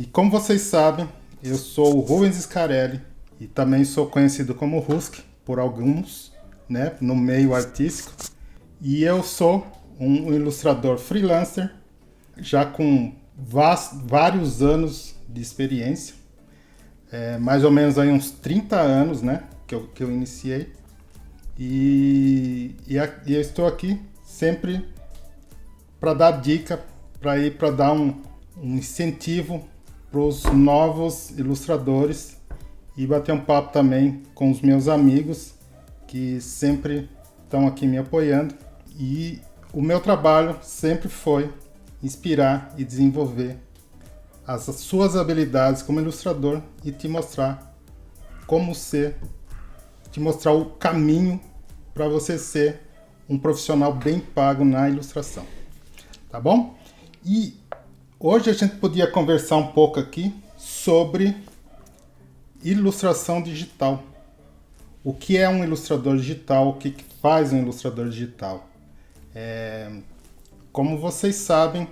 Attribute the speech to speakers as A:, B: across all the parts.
A: E como vocês sabem, eu sou o Rubens Scarelli e também sou conhecido como Rusk por alguns, né, no meio artístico. E eu sou um ilustrador freelancer, já com vários anos de experiência, mais ou menos aí uns 30 anos, né, que eu iniciei. E eu estou aqui sempre para dar dica, para dar um incentivo para os novos ilustradores e bater um papo também com os meus amigos que sempre estão aqui me apoiando. E o meu trabalho sempre foi inspirar e desenvolver as suas habilidades como ilustrador e te mostrar como ser, te mostrar o caminho para você ser um profissional bem pago na ilustração. Tá bom? E hoje a gente podia conversar um pouco aqui sobre ilustração digital. O que é um ilustrador digital? O que faz um ilustrador digital? Como vocês sabem,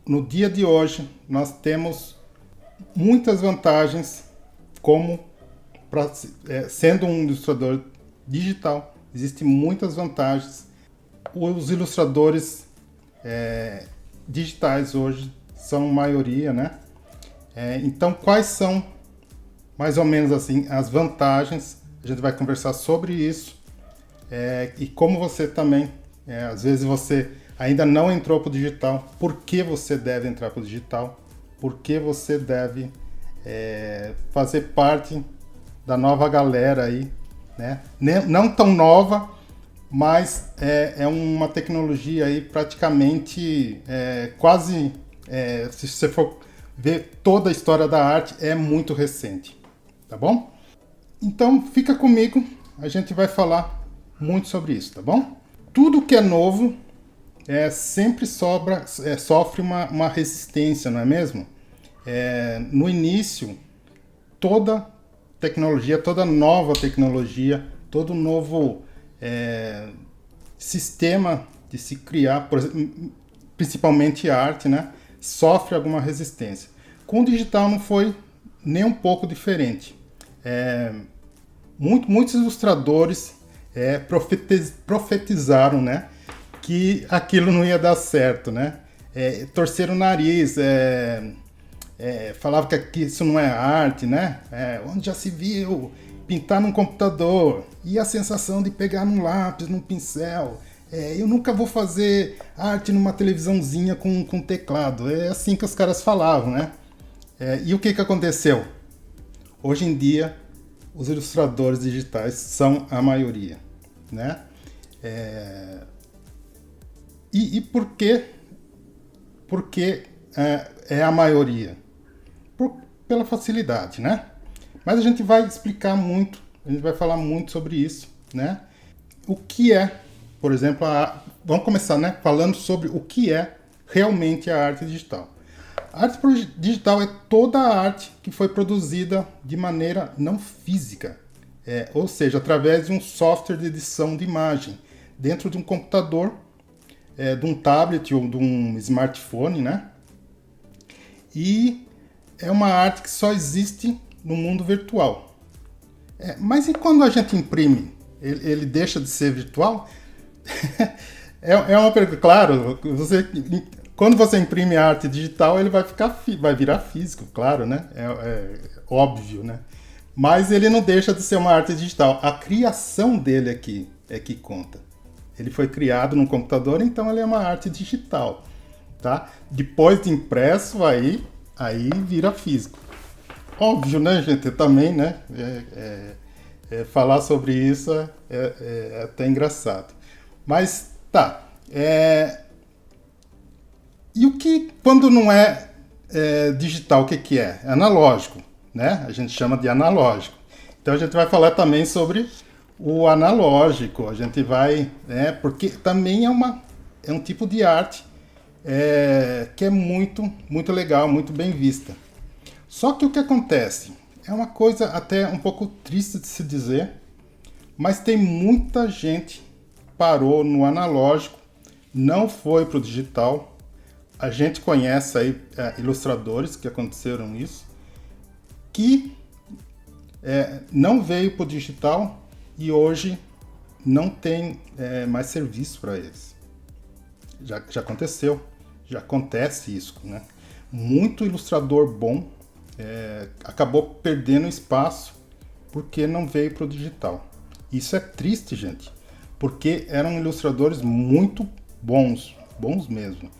A: no dia de hoje nós temos muitas vantagens como sendo um ilustrador digital. Existem muitas vantagens. Os ilustradores digitais hoje são maioria, né? Então, quais são mais ou menos assim as vantagens? A gente vai conversar sobre isso e como você também, às vezes você ainda não entrou para o digital, por que você deve entrar para o digital? Por que você deve fazer parte da nova galera aí, né? Não tão nova, mas é uma tecnologia aí praticamente quase, se você for ver toda a história da arte, é muito recente, tá bom? Então fica comigo, a gente vai falar muito sobre isso, tá bom? Tudo que é novo sempre sofre uma resistência, não é mesmo? No início, toda tecnologia, toda nova tecnologia, todo novo sistema de se criar, por exemplo, principalmente a arte, né, sofre alguma resistência. Com o digital não foi nem um pouco diferente. Muitos ilustradores profetizaram, né, que aquilo não ia dar certo, né? Torceram o nariz, falava que isso não é arte, né? Onde já se viu pintar num computador e a sensação de pegar num lápis, num pincel. Eu nunca vou fazer arte numa televisãozinha com teclado. É assim que os caras falavam, né? E o que aconteceu? Hoje em dia, os ilustradores digitais são a maioria, né? E por que? Porque é a maioria? Pela facilidade, né? Mas a gente vai explicar muito, a gente vai falar muito sobre isso, né? O que é, por exemplo, vamos começar, né, falando sobre o que é realmente a arte digital. A arte digital é toda a arte que foi produzida de maneira não física, ou seja, através de um software de edição de imagem, dentro de um computador, de um tablet ou de um smartphone, né? E é uma arte que só existe no mundo virtual. Mas e quando a gente imprime? Ele deixa de ser virtual? É uma pergunta. Claro, quando você imprime a arte digital, ele vai virar físico, claro, né? É óbvio, né? Mas ele não deixa de ser uma arte digital. A criação dele aqui é que conta. Ele foi criado num computador, então ele é uma arte digital, tá? Depois de impresso, aí vira físico. Óbvio, né, gente? Também, né? Falar sobre isso é até engraçado. Mas, tá. E o que, quando não é digital, o que é? É analógico, né? A gente chama de analógico. Então, a gente vai falar também sobre o analógico. A gente vai... porque também é um tipo de arte que é muito, muito legal, muito bem vista. Só que o que acontece? É uma coisa até um pouco triste de se dizer, mas tem muita gente que parou no analógico, não foi para o digital, A gente conhece aí ilustradores que aconteceram isso, que não veio para o digital e hoje não tem mais serviço para eles. Já aconteceu, já acontece isso, né? Muito ilustrador bom acabou perdendo espaço porque não veio para o digital. Isso é triste, gente, porque eram ilustradores muito bons mesmo.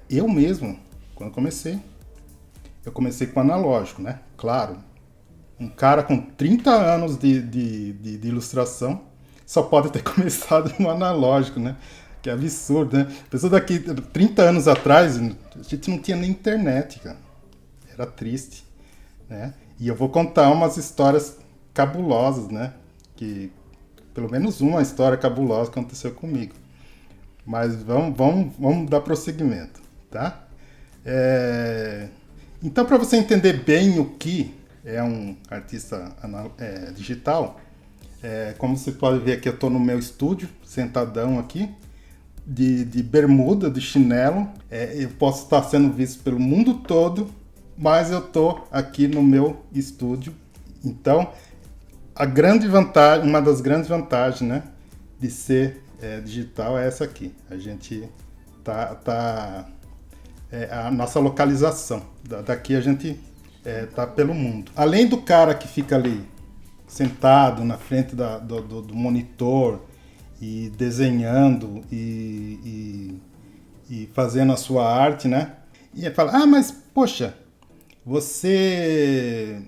A: Eu mesmo, quando eu comecei com analógico, né? Claro, um cara com 30 anos de ilustração só pode ter começado no analógico, né? Que absurdo, né? Pessoa daqui 30 anos atrás, a gente não tinha nem internet, cara. Era triste, né? E eu vou contar umas histórias cabulosas, né? Que pelo menos uma história cabulosa aconteceu comigo. Mas vamos dar prosseguimento, tá? Então, para você entender bem o que é um artista digital, como você pode ver aqui, eu estou no meu estúdio, sentadão aqui, de bermuda, de chinelo. Eu posso estar sendo visto pelo mundo todo, mas eu estou aqui no meu estúdio. Então, uma das grandes vantagens, né, de ser digital é essa aqui. A gente a nossa localização. Daqui a gente tá pelo mundo. Além do cara que fica ali sentado na frente do monitor e desenhando e fazendo a sua arte, né? E fala, mas poxa, você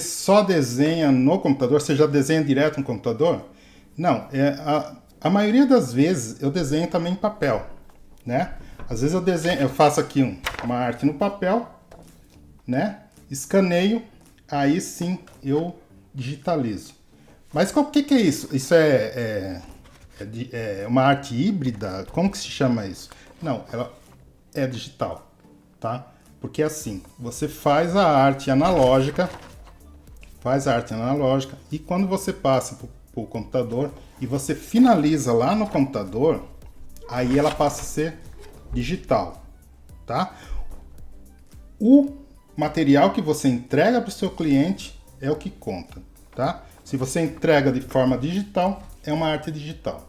A: só desenha no computador? Você já desenha direto no computador? Não, a maioria das vezes eu desenho também em papel, né? Às vezes eu faço aqui uma arte no papel, né? Escaneio, aí sim eu digitalizo. Mas o que é isso? Isso é uma arte híbrida? Como que se chama isso? Não, ela é digital, tá? Porque assim, você faz a arte analógica, e quando você passa para o computador e você finaliza lá no computador, aí ela passa a ser digital, tá? O material que você entrega para o seu cliente é o que conta, tá? Se você entrega de forma digital, é uma arte digital,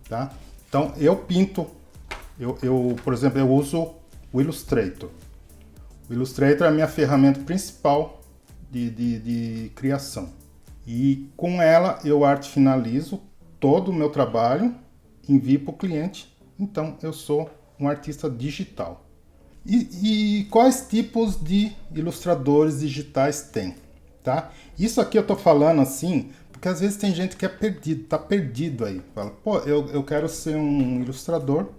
A: tá? Então, eu pinto, por exemplo, eu uso o Illustrator. O Illustrator é a minha ferramenta principal de criação. E com ela, eu arte finalizo todo o meu trabalho, envio para o cliente. Então, eu sou um artista digital. E quais tipos de ilustradores digitais tem, tá? Isso aqui eu tô falando assim, porque às vezes tem gente que é perdido, tá perdido aí. Fala, pô, eu quero ser um ilustrador,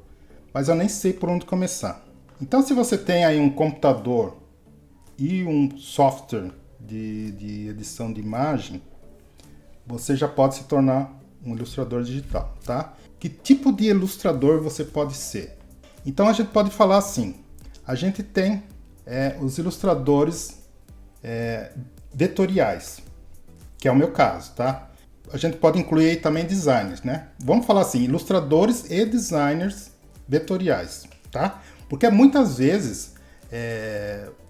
A: mas eu nem sei por onde começar. Então, se você tem aí um computador e um software de edição de imagem, você já pode se tornar um ilustrador digital, tá? Que tipo de ilustrador você pode ser? Então, a gente pode falar assim, a gente tem os ilustradores vetoriais, que é o meu caso, tá? A gente pode incluir aí também designers, né? Vamos falar assim, ilustradores e designers vetoriais, tá? Porque muitas vezes,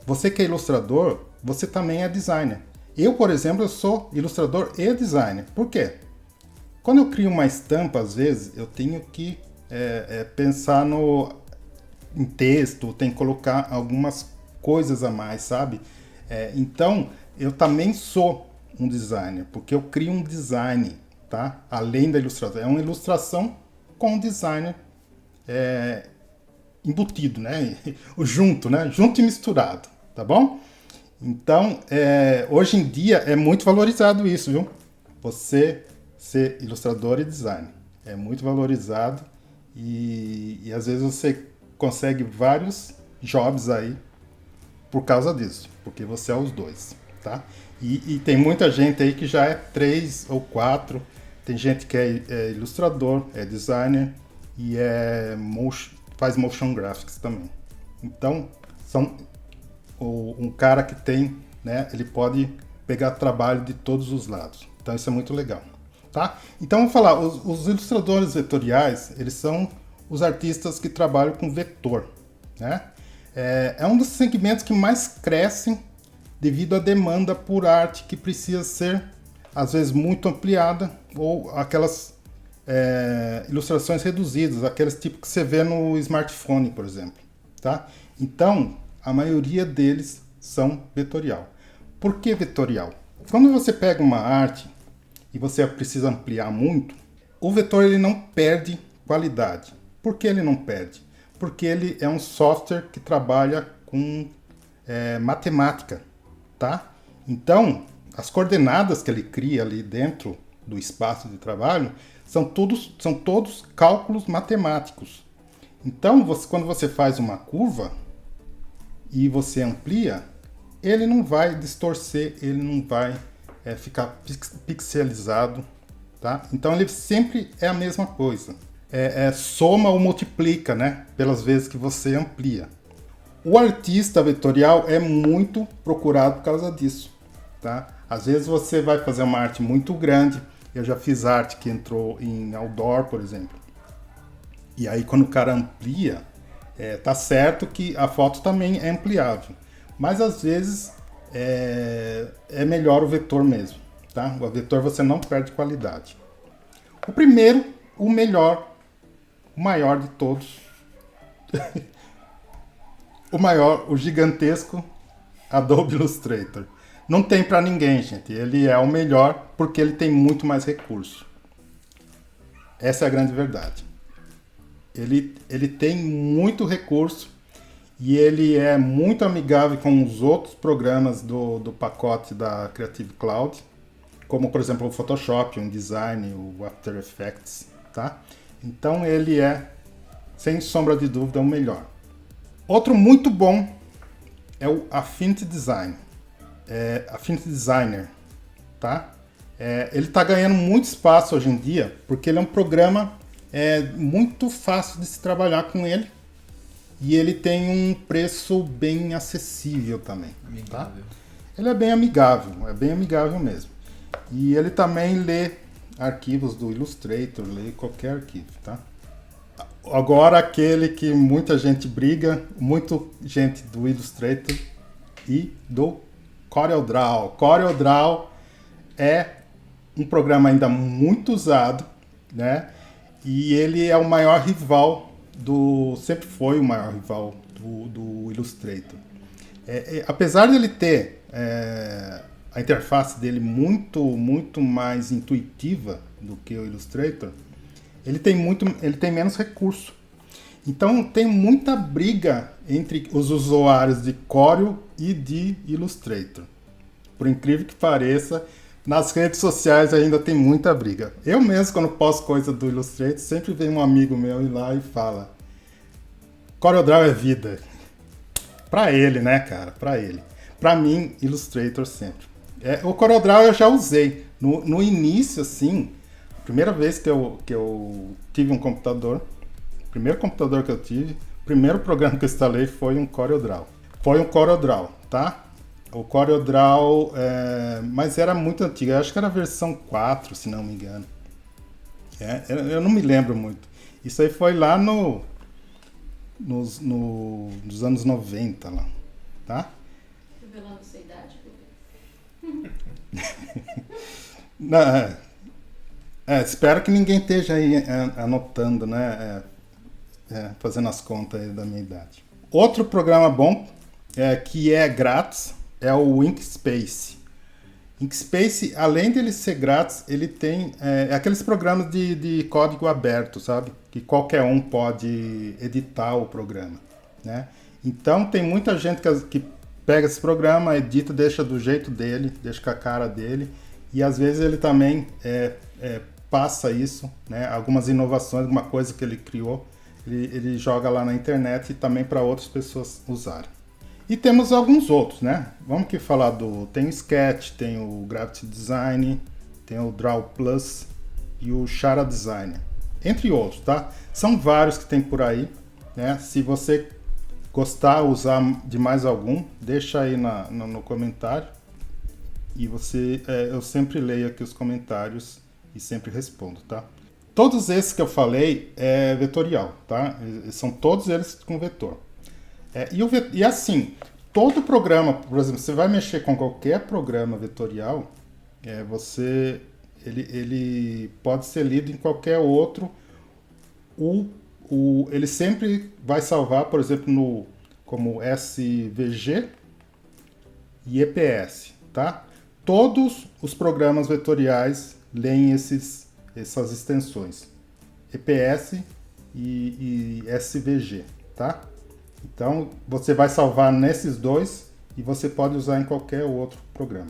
A: você que é ilustrador, você também é designer. Eu, por exemplo, eu sou ilustrador e designer. Por quê? Quando eu crio uma estampa, às vezes, eu tenho que pensar em texto, tem que colocar algumas coisas a mais, sabe? Então, eu também sou um designer, porque eu crio um design, tá? Além da ilustração. É uma ilustração com um designer embutido, né? Junto, né? Junto e misturado, tá bom? Então, hoje em dia é muito valorizado isso, viu? Você ser ilustrador e designer. É muito valorizado e às vezes você consegue vários jobs aí por causa disso, porque você é os dois, tá? E tem muita gente aí que já é 3 ou 4, tem gente que é ilustrador, é designer e faz motion graphics também. Então, um cara que tem, né, ele pode pegar trabalho de todos os lados. Então, isso é muito legal, tá? Então, vamos falar, os ilustradores vetoriais, eles são os artistas que trabalham com vetor, né? É um dos segmentos que mais crescem devido à demanda por arte que precisa ser, às vezes, muito ampliada, ou aquelas ilustrações reduzidas, aqueles tipos que você vê no smartphone, por exemplo. Tá? Então, a maioria deles são vetorial. Por que vetorial? Quando você pega uma arte e você precisa ampliar muito, o vetor ele não perde qualidade. Por que ele não perde? Porque ele é um software que trabalha com matemática. Tá? Então, as coordenadas que ele cria ali dentro do espaço de trabalho são todos cálculos matemáticos. Então, quando você faz uma curva e você amplia, ele não vai distorcer, ele não vai ficar pixelizado. Tá? Então, ele sempre é a mesma coisa. Soma ou multiplica, né, pelas vezes que você amplia. O artista vetorial é muito procurado por causa disso. Tá? Às vezes você vai fazer uma arte muito grande. Eu já fiz arte que entrou em outdoor, por exemplo. E aí quando o cara amplia, tá certo que a foto também é ampliável. Mas às vezes é melhor o vetor mesmo. Tá? O vetor você não perde qualidade. O primeiro, o melhor, o maior de todos. O maior, o gigantesco Adobe Illustrator. Não tem para ninguém, gente. Ele é o melhor porque ele tem muito mais recurso. Essa é a grande verdade. Ele tem muito recurso e ele é muito amigável com os outros programas do pacote da Creative Cloud, como, por exemplo, o Photoshop, o InDesign, o After Effects. Tá? Então ele é, sem sombra de dúvida, o melhor. Outro muito bom é o Affinity Design. Affinity Designer, tá? Ele está ganhando muito espaço hoje em dia, porque ele é um programa muito fácil de se trabalhar com ele, e ele tem um preço bem acessível também. Tá? Ele é bem amigável mesmo. E ele também lê arquivos do Illustrator, lê qualquer arquivo, tá? Agora aquele que muita gente briga, muita gente do Illustrator e do CorelDRAW. CorelDRAW é um programa ainda muito usado, né? E ele é o maior rival sempre foi o maior rival do Illustrator. Apesar de ele ter a interface dele muito mais intuitiva do que o Illustrator, ele tem menos recurso. Então tem muita briga entre os usuários de Corel e de Illustrator. Por incrível que pareça, nas redes sociais ainda tem muita briga. Eu mesmo, quando posto coisa do Illustrator, sempre vem um amigo meu ir lá e fala: CorelDRAW é vida. Pra ele, né, cara? Pra ele. Pra mim, Illustrator sempre. O CorelDRAW eu já usei. No início, assim, a primeira vez que eu tive um computador, o primeiro computador que eu tive, o primeiro programa que eu instalei foi um CorelDRAW. Foi um CorelDRAW, tá? O CorelDRAW, mas era muito antigo, eu acho que era a versão 4, se não me engano. Eu não me lembro muito. Isso aí foi lá nos anos 90, lá, tá?
B: Revelando sua idade,
A: Não, espero que ninguém esteja aí anotando, né? Fazendo as contas aí da minha idade. Outro programa bom, que é grátis, é o Inkscape. Inkscape, além dele ser grátis, ele tem aqueles programas de código aberto, sabe? Que qualquer um pode editar o programa, né? Então tem muita gente que pega esse programa, edita, deixa do jeito dele, deixa com a cara dele, e às vezes ele também passa isso, né? Algumas inovações, alguma coisa que ele criou, ele joga lá na internet e também para outras pessoas usarem. E temos alguns outros, né? Vamos aqui falar tem o Sketch, tem o Gravity Design, tem o Draw Plus e o Shara Designer, entre outros, tá? São vários que tem por aí, né? Se você gostar, usar de mais algum, deixa aí no comentário e eu sempre leio aqui os comentários e sempre respondo, tá? todos esses que eu falei é vetorial, tá? São todos eles com vetor. E assim, todo programa, por exemplo, você vai mexer com qualquer programa vetorial, ele pode ser lido em qualquer outro. Ele sempre vai salvar, por exemplo, como SVG e EPS, tá? Todos os programas vetoriais leem essas extensões, EPS e SVG, tá? Então, você vai salvar nesses dois e você pode usar em qualquer outro programa.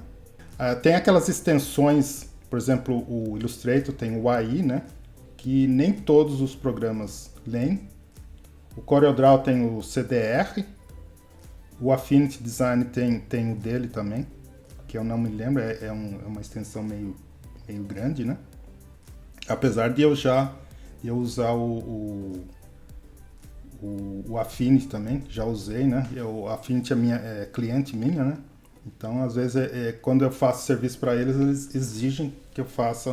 A: Tem aquelas extensões, por exemplo, o Illustrator tem o AI, né? Que nem todos os programas leem. O CorelDRAW tem o CDR. O Affinity Design tem o dele também, que eu não me lembro, é uma extensão meio grande, né? Apesar de eu usar o Affinity também, já usei, né? O Affinity é cliente minha, né? Então, às vezes, quando eu faço serviço para eles exigem que eu faça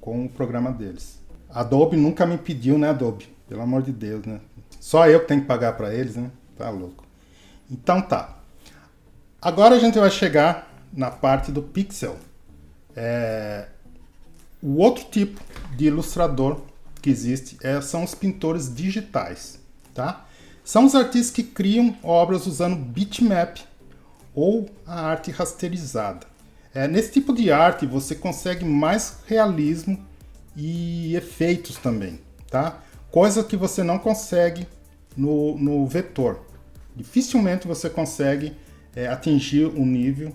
A: com o programa deles. Adobe nunca me pediu, né, Adobe? Pelo amor de Deus, né? Só eu que tenho que pagar para eles, né? Tá louco. Então tá. Agora a gente vai chegar na parte do pixel. O outro tipo de ilustrador que existe são os pintores digitais, tá? São os artistas que criam obras usando bitmap ou a arte rasterizada. Nesse tipo de arte você consegue mais realismo e efeitos também, tá? Coisa que você não consegue no vetor. Dificilmente você consegue atingir o nível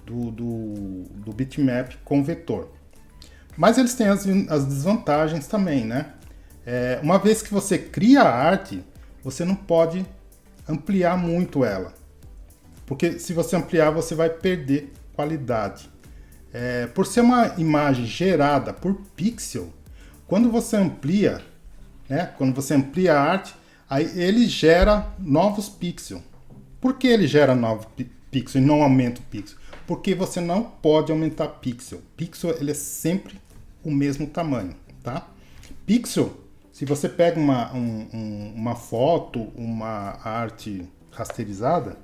A: do bitmap com vetor. Mas eles têm as desvantagens também, né? Uma vez que você cria a arte, você não pode ampliar muito ela. Porque se você ampliar, você vai perder qualidade. Por ser uma imagem gerada por pixel, quando você amplia, né? Quando você amplia a arte, aí ele gera novos pixels. Por que ele gera novos pixels e não aumenta o pixel? Porque você não pode aumentar pixel. Pixel ele é sempre o mesmo tamanho, tá? Pixel, se você pega uma foto, uma arte rasterizada,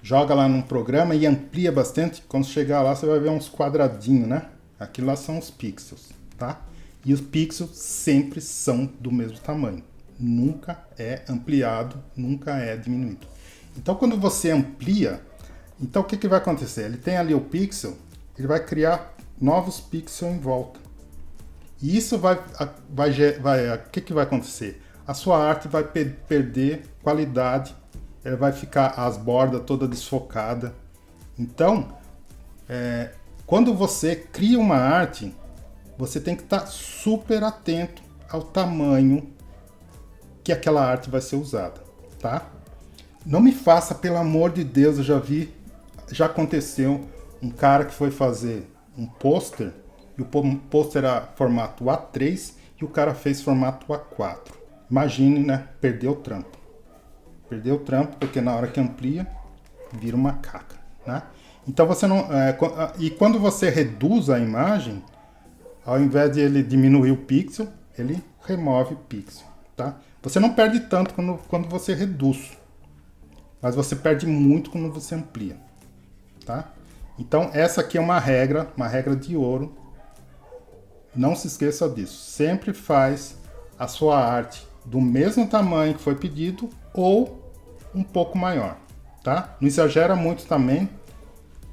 A: joga lá num programa e amplia bastante, quando chegar lá você vai ver uns quadradinhos, né? Aquilo lá são os pixels, tá? E os pixels sempre são do mesmo tamanho. Nunca é ampliado, nunca é diminuído. Então quando você amplia, então o que vai acontecer? Ele tem ali o pixel, ele vai criar novos pixels em volta. E isso o que vai acontecer? A sua arte vai perder qualidade, ela vai ficar as bordas toda desfocada. Então, quando você cria uma arte, você tem que estar super atento ao tamanho que aquela arte vai ser usada, tá? Não me faça, pelo amor de Deus, já aconteceu um cara que foi fazer um pôster, e o pôster era formato A3 e o cara fez formato A4. Imagine, né? Perdeu o trampo. Perdeu o trampo porque na hora que amplia, vira uma caca, né? Então você não... e quando você reduz a imagem, ao invés de ele diminuir o pixel, ele remove o pixel, tá? Você não perde tanto quando você reduz, mas você perde muito quando você amplia, tá? Então essa aqui é uma regra de ouro. Não se esqueça disso. Sempre faz a sua arte do mesmo tamanho que foi pedido ou um pouco maior, tá? Não exagera muito também,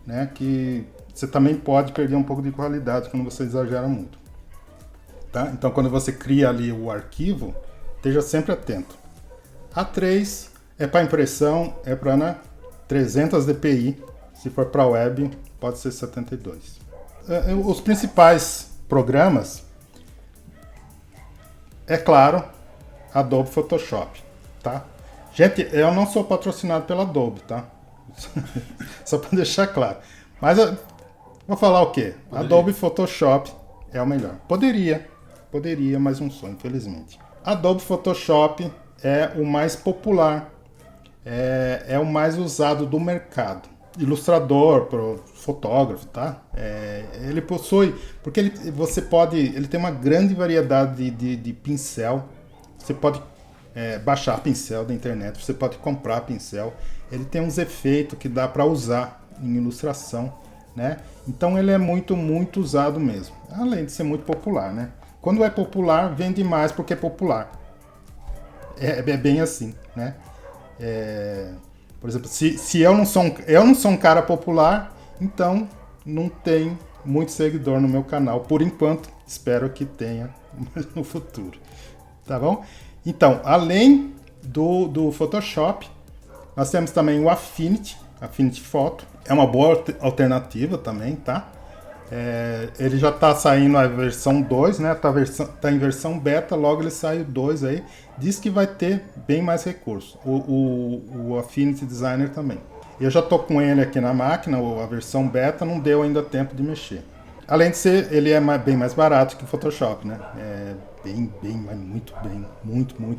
A: né? Que você também pode perder um pouco de qualidade quando você exagera muito, tá? Então quando você cria ali o arquivo, esteja sempre atento. A3 é para impressão, é para 300 dpi. Se for para web, pode ser 72. Os principais programas, é claro, Adobe Photoshop, tá? Gente, eu não sou patrocinado pela Adobe, tá? Só para deixar claro. Mas vou falar o quê? Poderia. Adobe Photoshop é o melhor. Poderia, mas não sou, infelizmente. Adobe Photoshop é o mais popular, é o mais usado do mercado. ilustrador, para o fotógrafo, tá? Ele possui, porque ele tem uma grande variedade de pincel. Você pode baixar pincel da internet, você pode comprar pincel. Ele tem uns efeitos que dá para usar em ilustração, né? Então ele é muito, muito usado mesmo. Além de ser muito popular, né? Quando é popular, vende mais porque é popular. É bem assim, né? Por exemplo, se eu não sou um cara popular, então não tem muito seguidor no meu canal. Por enquanto, espero que tenha no futuro. Tá bom? Então, além do Photoshop, nós temos também o Affinity Photo. É uma boa alternativa também, tá? Ele já está saindo a versão 2, né? Tá em versão beta, logo ele sai o 2 aí. Diz que vai ter bem mais recursos. O Affinity Designer também. Eu já tô com ele aqui na máquina, a versão beta, não deu ainda tempo de mexer. Além de ser, ele é bem mais barato que o Photoshop, né? Muito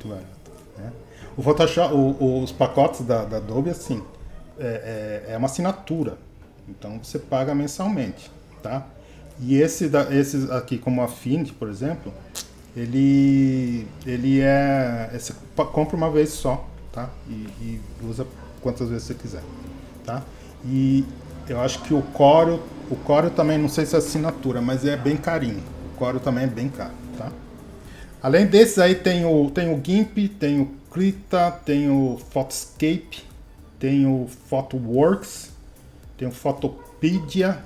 A: barato. Né? O Photoshop, os pacotes da Adobe, assim, é uma assinatura. Então você paga mensalmente, tá? E esses aqui, como o Affinity, por exemplo, você compra uma vez só, tá? E usa quantas vezes você quiser, tá? E eu acho que o Corel também, não sei se é assinatura, mas é bem carinho. O Corel também é bem caro, tá? Além desses aí tem o GIMP, tem o Krita, tem o Photoscape, tem o PhotoWorks, tem o Photopea.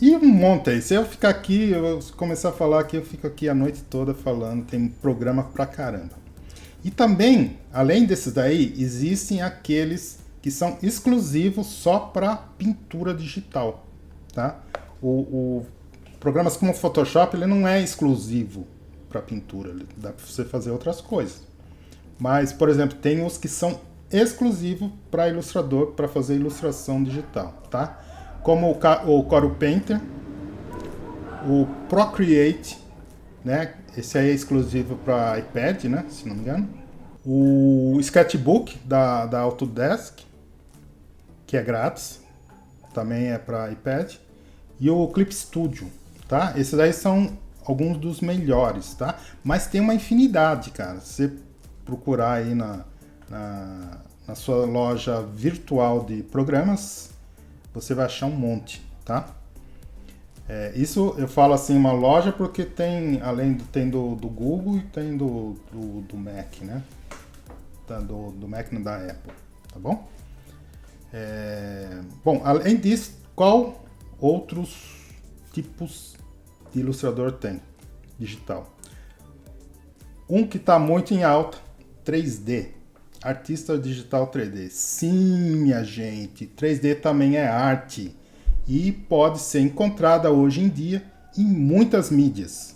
A: E um monte aí. Se eu ficar aqui, eu começar a falar aqui, eu fico aqui a noite toda falando. Tem programa pra caramba. E também, além desses daí, existem aqueles que são exclusivos só para pintura digital, tá? Programas como o Photoshop, ele não é exclusivo para pintura, dá para você fazer outras coisas. Mas, por exemplo, tem os que são exclusivos para ilustrador, para fazer ilustração digital, tá? Como o Corel Painter, o Procreate, né? Esse aí é exclusivo para iPad, né? Se não me engano. O Sketchbook da Autodesk, que é grátis, também é para iPad. E o Clip Studio, tá? Esses aí são alguns dos melhores, tá? Mas tem uma infinidade, cara. Se você procurar aí na sua loja virtual de programas, você vai achar um monte, tá? Isso eu falo assim, uma loja, porque tem, tem do Google e tem do Mac, né? Do Mac e da Apple, tá bom? Bom, além disso, qual outros tipos de ilustrador tem digital? Um que está muito em alta, 3D. Artista digital 3D. Sim, minha gente, 3D também é arte e pode ser encontrada hoje em dia em muitas mídias.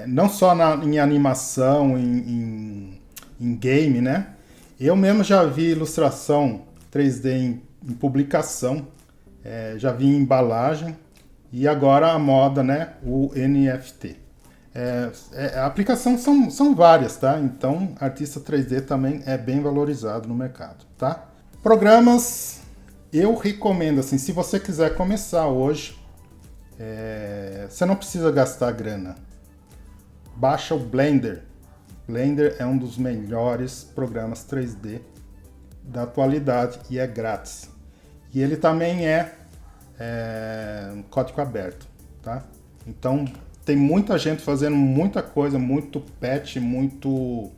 A: Não só em animação, em game, né? Eu mesmo já vi ilustração 3D em publicação, já vi em embalagem e agora a moda, né? O NFT. A aplicação são várias, tá? Então, artista 3D também é bem valorizado no mercado, tá? Programas, eu recomendo, assim, se você quiser começar hoje, você não precisa gastar grana. Baixa o Blender. Blender é um dos melhores programas 3D da atualidade e é grátis. E ele também é código aberto, tá? Então, tem muita gente fazendo muita coisa, muito patch, muito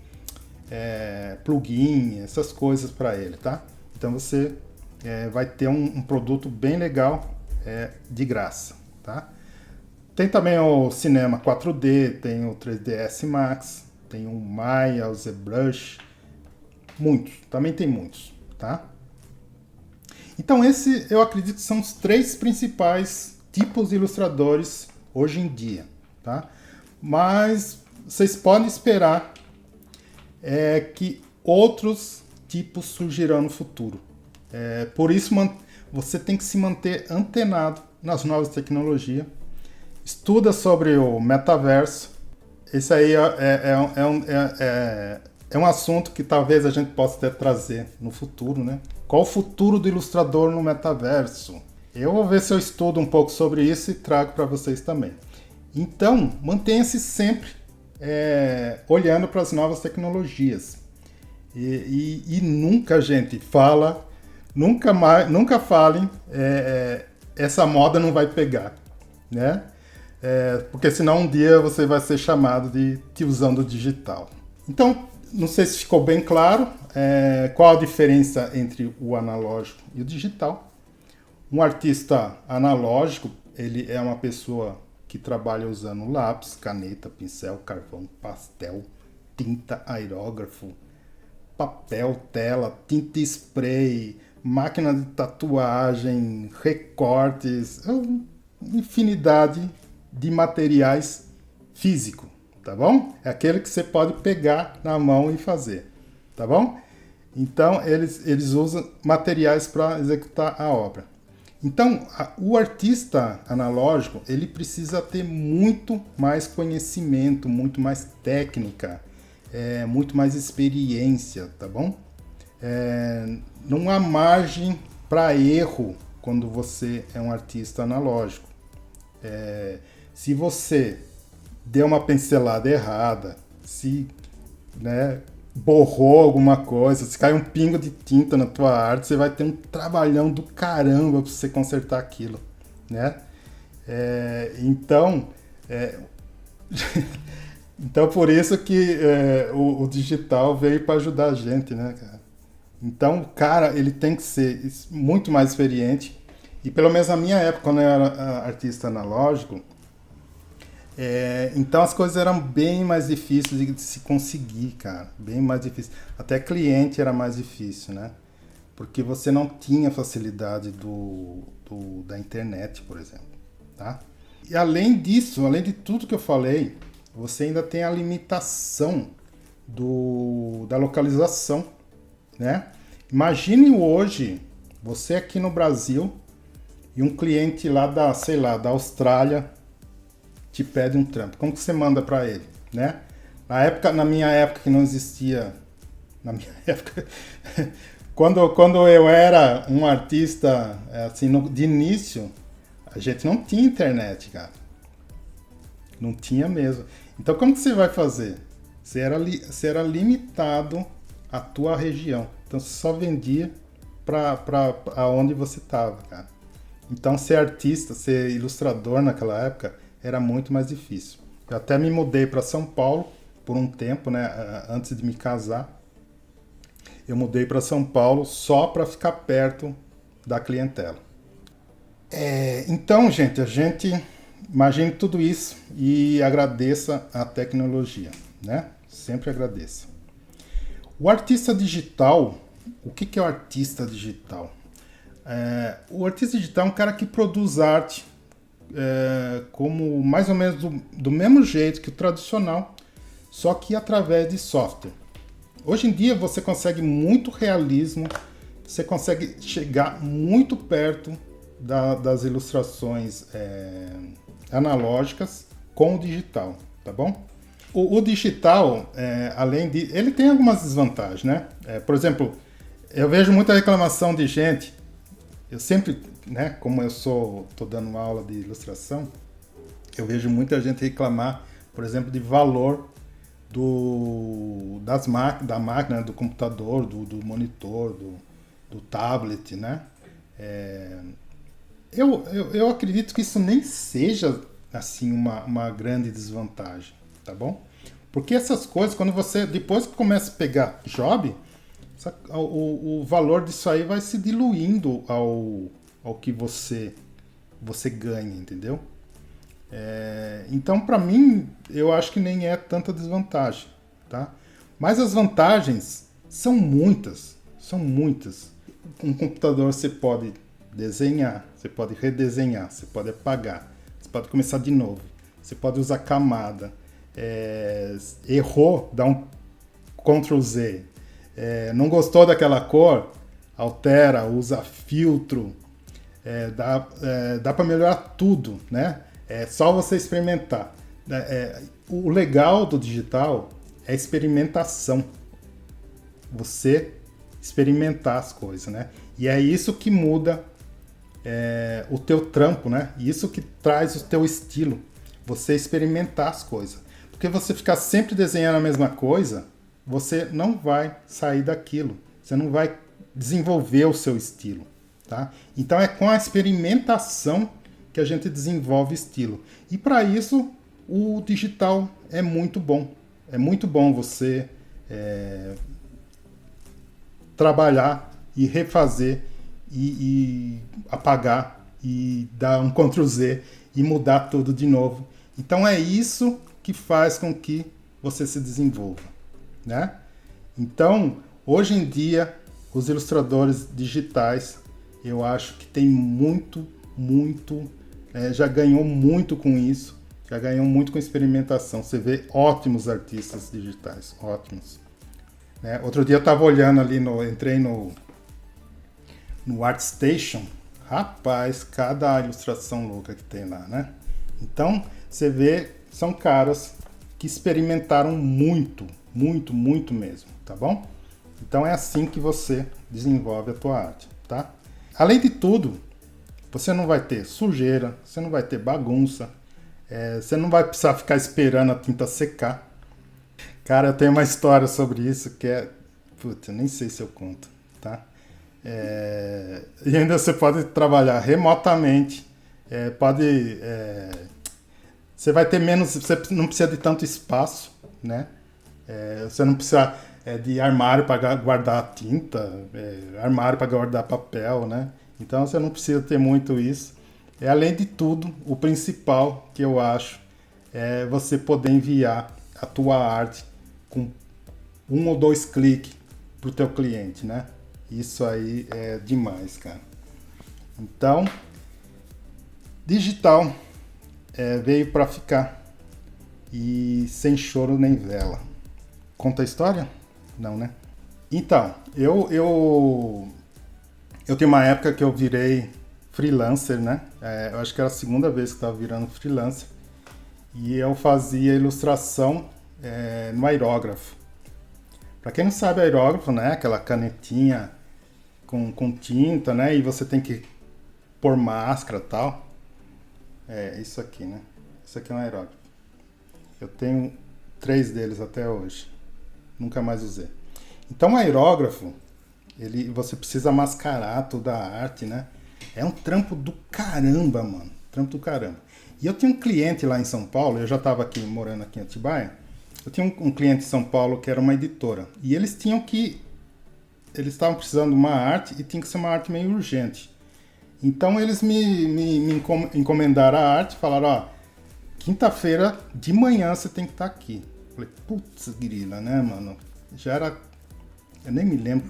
A: plugin, essas coisas para ele, tá? Então você vai ter um produto bem legal de graça, tá? Tem também o Cinema 4D, tem o 3ds Max, tem o Maya, o ZBrush, muitos, também tem muitos, tá? Então eu acredito que são os 3 principais tipos de ilustradores hoje em dia, tá? Mas vocês podem esperar que outros tipos surgirão no futuro. Por isso você tem que se manter antenado nas novas tecnologias. Estuda sobre o metaverso. Esse aí é um assunto que talvez a gente possa até trazer no futuro, né? Qual o futuro do ilustrador no metaverso? Eu vou ver se eu estudo um pouco sobre isso e trago para vocês também. Então, mantenha-se sempre olhando para as novas tecnologias. E nunca, gente, nunca falem, essa moda não vai pegar, né? Porque senão um dia você vai ser chamado de tiozão do digital. Então, não sei se ficou bem claro qual a diferença entre o analógico e o digital. Um artista analógico, ele é uma pessoa que trabalha usando lápis, caneta, pincel, carvão, pastel, tinta, aerógrafo, papel, tela, tinta spray, máquina de tatuagem, recortes, infinidade de materiais físicos, tá bom? É aquele que você pode pegar na mão e fazer, tá bom? Então, eles usam materiais para executar a obra. Então, o artista analógico, ele precisa ter muito mais conhecimento, muito mais técnica, muito mais experiência, tá bom? Não há margem para erro quando você é um artista analógico. Se você deu uma pincelada errada, se borrou alguma coisa, se cai um pingo de tinta na tua arte, você vai ter um trabalhão do caramba para você consertar aquilo, né? Então por isso que o digital veio para ajudar a gente, né, cara? Então, o cara, ele tem que ser muito mais experiente. E pelo menos na minha época, quando eu era artista analógico, então as coisas eram bem mais difíceis de se conseguir, cara. Bem mais difícil. Até cliente era mais difícil, né? Porque você não tinha facilidade da internet, por exemplo, tá? E além disso, além de tudo que eu falei, você ainda tem a limitação da localização, né? Imagine hoje, você aqui no Brasil e um cliente lá da Austrália te pede um trampo. Como que você manda para ele, né? Na minha época que não existia, quando eu era um artista assim de início, a gente não tinha internet, cara. Não tinha mesmo. Então como que você vai fazer? Você era limitado à tua região. Então você só vendia para aonde você estava, cara. Então ser artista, ser ilustrador naquela época era muito mais difícil. Eu até me mudei para São Paulo por um tempo, né? Antes de me casar, eu mudei para São Paulo só para ficar perto da clientela. Então, gente, a gente imagine tudo isso e agradeça a tecnologia, né? Sempre agradeça. O artista digital, o que é o artista digital? O artista digital é um cara que produz arte como mais ou menos do mesmo jeito que o tradicional, só que através de software. Hoje em dia você consegue muito realismo, você consegue chegar muito perto das ilustrações analógicas com o digital, tá bom? O digital, além de... ele tem algumas desvantagens, né? Por exemplo, eu vejo muita reclamação de gente, eu sempre, né, como eu tô dando aula de ilustração, eu vejo muita gente reclamar, por exemplo, de valor da máquina, do computador, do monitor, do tablet, né? Eu acredito que isso nem seja assim uma grande desvantagem, tá bom? Porque essas coisas, quando você, depois que começa a pegar job, o valor disso aí vai se diluindo ao que você ganha, entendeu? Então, para mim, eu acho que nem é tanta desvantagem, tá? Mas as vantagens são muitas, são muitas. Com um computador você pode desenhar, você pode redesenhar, você pode apagar, você pode começar de novo, você pode usar camada, errou, dá um Ctrl Z, não gostou daquela cor, altera, usa filtro, dá para melhorar tudo, né? É só você experimentar. O legal do digital é a experimentação. Você experimentar as coisas, né? E é isso que muda o teu trampo, né? Isso que traz o teu estilo. Você experimentar as coisas. Porque você ficar sempre desenhando a mesma coisa, você não vai sair daquilo. Você não vai desenvolver o seu estilo, tá? Então é com a experimentação que a gente desenvolve estilo. E para isso, o digital é muito bom. É muito bom você trabalhar e refazer e apagar e dar um Ctrl+Z e mudar tudo de novo. Então é isso que faz com que você se desenvolva, né? Então, hoje em dia, os ilustradores digitais, eu acho que tem muito, já ganhou muito com isso, já ganhou muito com experimentação. Você vê ótimos artistas digitais, ótimos. Né? Outro dia eu estava olhando ali, entrei no ArtStation, rapaz, cada ilustração louca que tem lá, né? Então, você vê, são caras que experimentaram muito mesmo, tá bom? Então é assim que você desenvolve a tua arte, tá? Além de tudo, você não vai ter sujeira, você não vai ter bagunça, você não vai precisar ficar esperando a tinta secar. Cara, eu tenho uma história sobre isso que eu nem sei se eu conto, tá? E ainda você pode trabalhar remotamente, você vai ter menos, você não precisa de tanto espaço, né? Você não precisa de armário para guardar tinta, armário para guardar papel, né? Então você não precisa ter muito isso. Além de tudo, o principal que eu acho é você poder enviar a tua arte com 1 ou 2 cliques para o teu cliente, né? Isso aí é demais, cara. Então, digital veio para ficar e sem choro nem vela. Conta a história? Não, né? Então, eu tenho uma época que eu virei freelancer, né? Eu acho que era a segunda vez que eu estava virando freelancer. E eu fazia ilustração no aerógrafo. Para quem não sabe, aerógrafo, né? Aquela canetinha com tinta, né? E você tem que pôr máscara e tal. Isso aqui, né? Isso aqui é um aerógrafo. Eu tenho 3 deles até hoje. Nunca mais usei. Então, o aerógrafo, você precisa mascarar toda a arte, né? É um trampo do caramba, mano. Trampo do caramba. E eu tinha um cliente lá em São Paulo, eu já estava morando aqui em Atibaia. Eu tinha um cliente em São Paulo que era uma editora. E eles estavam precisando de uma arte e tinha que ser uma arte meio urgente. Então eles me encomendaram a arte e falaram, ó, quinta-feira de manhã você tem que estar aqui. Eu falei, putz, grila, né, mano? Já era... Eu nem me lembro.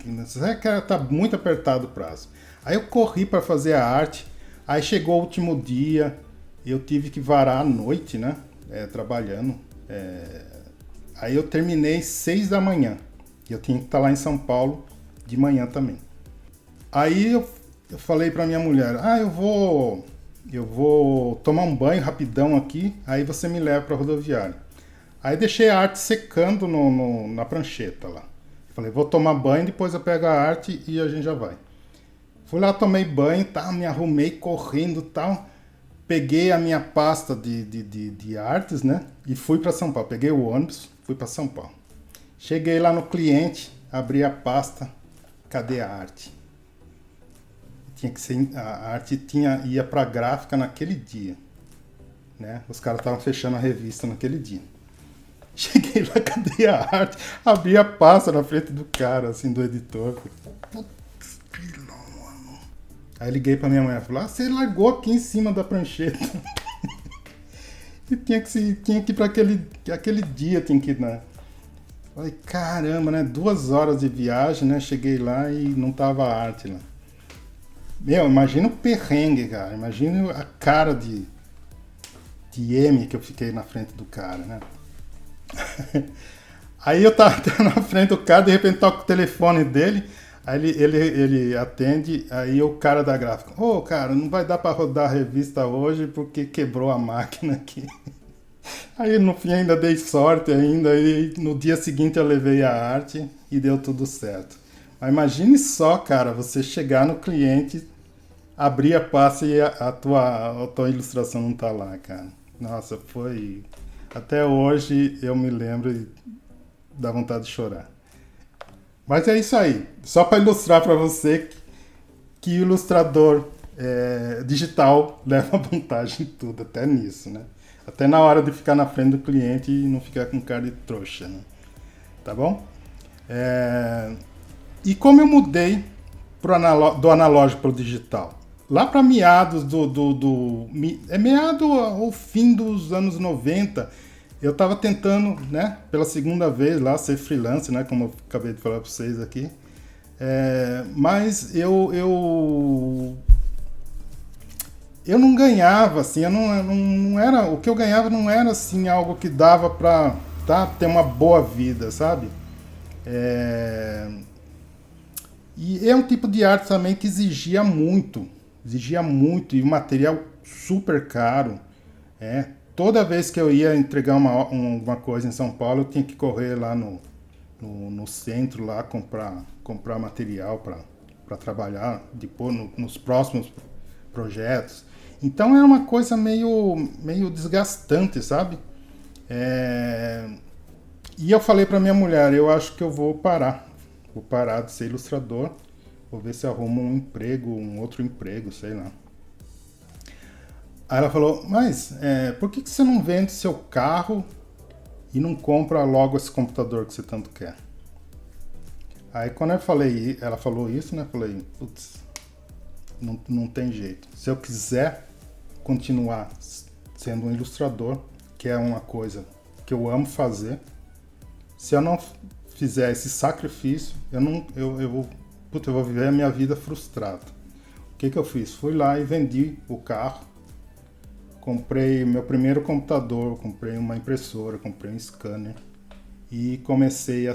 A: Tá muito apertado o prazo. Aí eu corri para fazer a arte. Aí chegou o último dia. Eu tive que varar à noite, né? Trabalhando. Aí eu terminei 6 da manhã. E eu tinha que estar lá em São Paulo de manhã também. Aí eu falei para minha mulher, eu vou tomar um banho rapidão aqui, aí você me leva para a rodoviária. Aí deixei a arte secando na prancheta lá. Falei, vou tomar banho, depois eu pego a arte e a gente já vai. Fui lá, tomei banho, tá, me arrumei correndo e tal. Peguei a minha pasta de artes, né? E fui para São Paulo. Peguei o ônibus, fui para São Paulo. Cheguei lá no cliente, abri a pasta, cadê a arte? Tinha que ser, a arte ia para gráfica naquele dia, né? Os caras estavam fechando a revista naquele dia. Cheguei lá, cadê a arte? Abri a pasta na frente do cara, assim, do editor. Putz, mano. Aí liguei pra minha mãe, falei, você largou aqui em cima da prancheta. E tinha que ir pra aquele dia, tinha que ir, né? Falei, caramba, né? 2 horas de viagem, né? Cheguei lá e não tava a arte lá. Meu, imagina o perrengue, cara. Imagina a cara de M que eu fiquei na frente do cara, né? Aí eu tava na frente do cara, de repente toca o telefone dele, aí ele atende, aí o cara da gráfica, cara, não vai dar pra rodar a revista hoje porque quebrou a máquina aqui. Aí no fim ainda dei sorte ainda, e no dia seguinte eu levei a arte e deu tudo certo. Mas imagine só, cara, você chegar no cliente, abrir a pasta e a tua ilustração não tá lá, cara. Nossa, foi... Até hoje eu me lembro e dá vontade de chorar. Mas é isso aí. Só para ilustrar para você que o ilustrador digital leva vantagem em tudo, até nisso, né? Até na hora de ficar na frente do cliente e não ficar com cara de trouxa, né? Tá bom? E como eu mudei do analógico para o digital? Lá para meados meado ao fim dos anos 90, eu estava tentando, né, pela segunda vez lá, ser freelance, né, como eu acabei de falar para vocês aqui. Mas eu não ganhava, assim, eu não era, o que eu ganhava não era assim algo que dava para ter uma boa vida, sabe? E é um tipo de arte também que exigia muito e o material super caro. Toda vez que eu ia entregar uma coisa em São Paulo, eu tinha que correr lá no centro lá comprar material para trabalhar depois nos próximos projetos. Então era uma coisa meio desgastante, sabe? E eu falei para minha mulher, eu acho que eu vou parar de ser ilustrador, vou ver se arrumo um outro emprego, sei lá. Aí ela falou, mas por que você não vende seu carro e não compra logo esse computador que você tanto quer? Aí quando ela falou isso, né, eu falei, putz, não tem jeito. Se eu quiser continuar sendo um ilustrador, que é uma coisa que eu amo fazer, se eu não fizer esse sacrifício, eu vou viver a minha vida frustrado. O que eu fiz? Fui lá e vendi o carro, comprei meu primeiro computador, comprei uma impressora, comprei um scanner e comecei a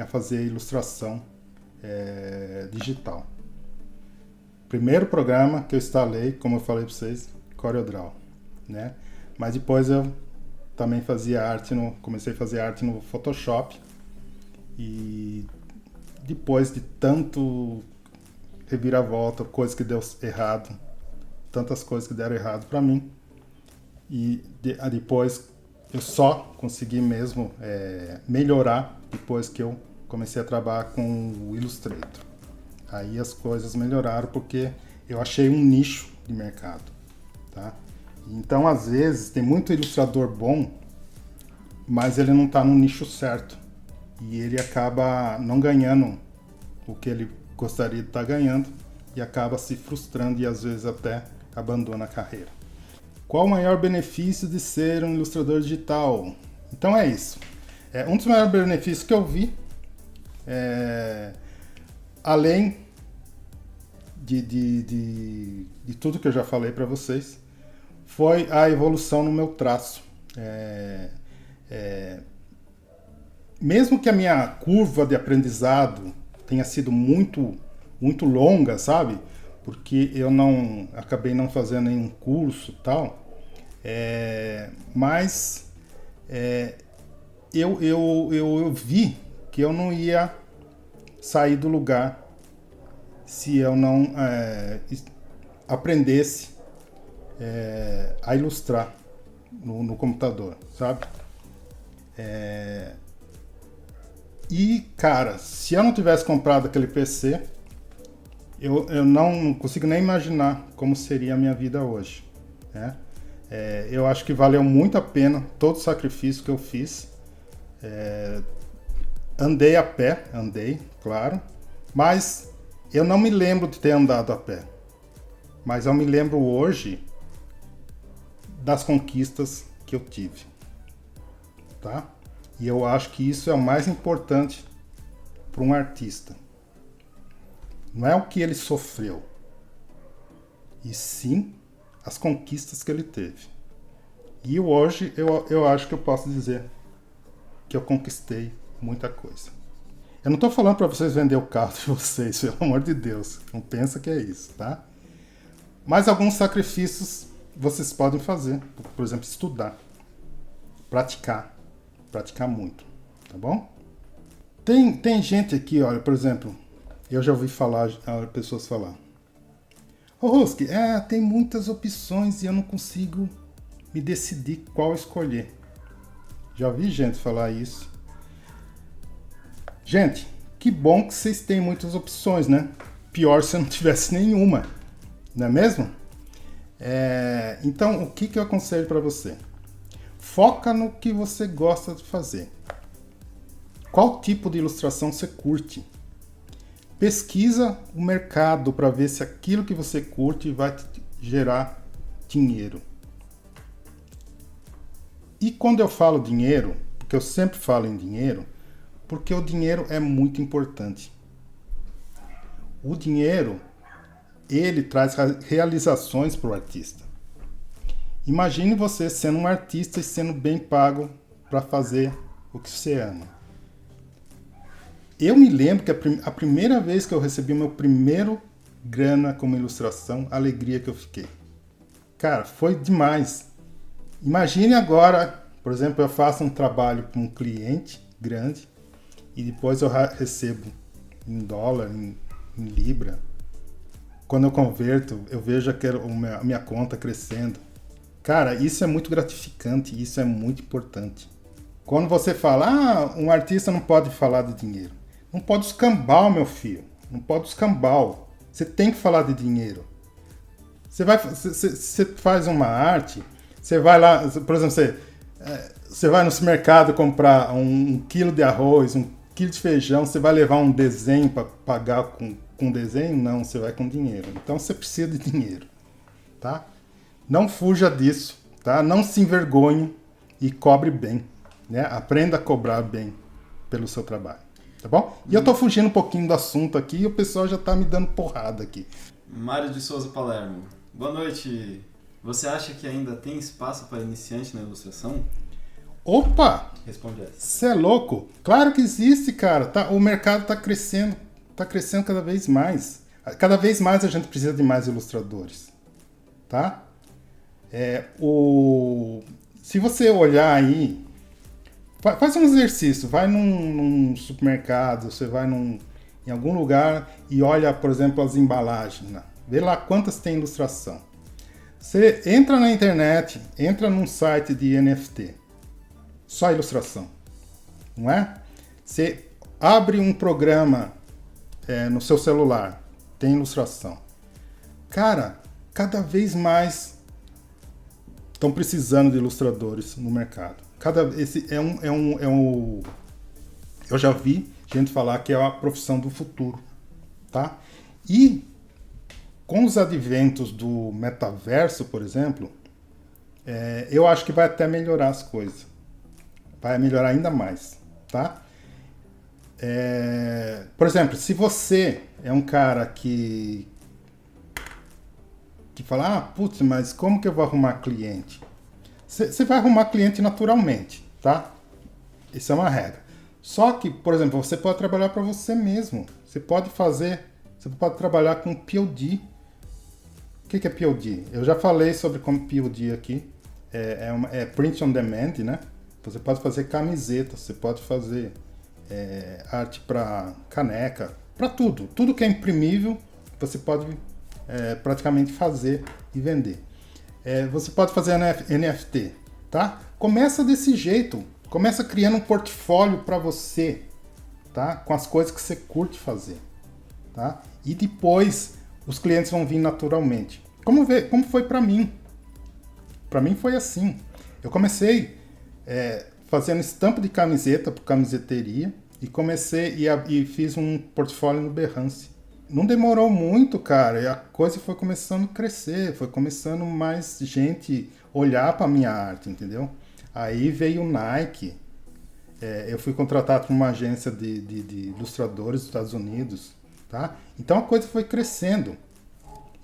A: fazer ilustração digital. Primeiro programa que eu instalei, como eu falei para vocês, CorelDRAW, né? Mas depois eu também comecei a fazer arte no Photoshop. E depois de tanto reviravolta, coisa que deu errado, tantas coisas que deram errado para mim, e depois eu só consegui mesmo melhorar depois que eu comecei a trabalhar com o Illustrator. Aí as coisas melhoraram porque eu achei um nicho de mercado, tá? Então às vezes tem muito ilustrador bom, mas ele não está no nicho certo. E ele acaba não ganhando o que ele gostaria de estar ganhando e acaba se frustrando e às vezes até abandona a carreira. Qual o maior benefício de ser um ilustrador digital? Então é isso. Um dos maiores benefícios que eu vi, além de tudo que eu já falei para vocês, foi a evolução no meu traço. Mesmo que a minha curva de aprendizado tenha sido muito, muito longa, sabe? Porque eu acabei não fazendo nenhum curso e tal, mas eu vi que eu não ia sair do lugar se eu não aprendesse a ilustrar no computador, sabe? E, cara, se eu não tivesse comprado aquele PC, eu não consigo nem imaginar como seria a minha vida hoje, né? Eu acho que valeu muito a pena todo o sacrifício que eu fiz. Andei a pé, claro, mas eu não me lembro de ter andado a pé. Mas eu me lembro hoje das conquistas que eu tive, tá? E eu acho que isso é o mais importante para um artista. Não é o que ele sofreu, e sim as conquistas que ele teve. E hoje eu acho que eu posso dizer que eu conquistei muita coisa. Eu não estou falando para vocês vender o carro de vocês, pelo amor de Deus. Não pensa que é isso, tá? Mas alguns sacrifícios vocês podem fazer. Por exemplo, estudar. praticar muito, tá bom? Tem gente aqui, olha, por exemplo, eu já ouvi falar, pessoas falar, ô Ruski, tem muitas opções e eu não consigo me decidir qual escolher. Já ouvi gente falar isso. Gente, que bom que vocês têm muitas opções, né? Pior se eu não tivesse nenhuma, não é mesmo? Então, o que eu aconselho para você? Foca no que você gosta de fazer. Qual tipo de ilustração você curte? Pesquisa o mercado para ver se aquilo que você curte vai te gerar dinheiro. E quando eu falo dinheiro, porque eu sempre falo em dinheiro, porque o dinheiro é muito importante. O dinheiro, ele traz realizações para o artista. Imagine você sendo um artista e sendo bem pago para fazer o que você ama. Eu me lembro que a primeira vez que eu recebi o meu primeiro grana como ilustração, a alegria que eu fiquei. Cara, foi demais. Imagine agora, por exemplo, eu faço um trabalho com um cliente grande e depois eu recebo em dólar, em libra. Quando eu converto, eu vejo a minha conta crescendo. Cara, isso é muito gratificante, isso é muito importante. Quando você fala, um artista não pode falar de dinheiro. Não pode escambau, meu filho. Não pode escambau. Você tem que falar de dinheiro. Você faz uma arte, você vai lá, por exemplo, você vai no supermercado comprar um quilo de arroz, um quilo de feijão, você vai levar um desenho para pagar com desenho? Não, você vai com dinheiro. Então você precisa de dinheiro, tá? Não fuja disso, tá? Não se envergonhe e cobre bem, né? Aprenda a cobrar bem pelo seu trabalho, tá bom? E eu tô fugindo um pouquinho do assunto aqui e o pessoal já tá me dando porrada aqui.
C: Mário de Souza Palermo. Boa noite. Você acha que ainda tem espaço para iniciante na ilustração?
A: Opa!
C: Responde essa.
A: Você é louco? Claro que existe, cara. O mercado tá crescendo cada vez mais. Cada vez mais a gente precisa de mais ilustradores, tá? Se você olhar aí, faz um exercício, vai num supermercado, você vai em algum lugar e olha, por exemplo, as embalagens, né? Vê lá quantas tem ilustração. Você entra na internet, entra num site de NFT, só ilustração, não é? Você abre um programa no seu celular, tem ilustração. Cara, cada vez mais estão precisando de ilustradores no mercado. Eu já vi gente falar que é a profissão do futuro, tá? E com os adventos do metaverso, por exemplo, eu acho que vai até melhorar as coisas. Vai melhorar ainda mais, tá? Por exemplo, se você é um cara que fala, putz, mas como que eu vou arrumar cliente? Você vai arrumar cliente naturalmente, tá? Isso é uma regra. Só que, por exemplo, você pode trabalhar para você mesmo. Você pode trabalhar com POD. O que é POD? Eu já falei sobre como POD aqui. É print on demand, né? Você pode fazer camiseta, você pode fazer arte para caneca, para tudo. Tudo que é imprimível, você pode praticamente fazer e vender. Você pode fazer NFT, tá? Começa desse jeito. Começa criando um portfólio para você, tá? Com as coisas que você curte fazer, tá? E depois os clientes vão vir naturalmente. Como foi para mim? Para mim foi assim. Eu comecei fazendo estampa de camiseta para camiseteria e fiz um portfólio no Behance. Não demorou muito, cara, e a coisa foi começando a crescer, foi começando mais gente olhar para minha arte, entendeu? Aí veio o Nike, eu fui contratado por uma agência de ilustradores dos Estados Unidos, tá? Então a coisa foi crescendo.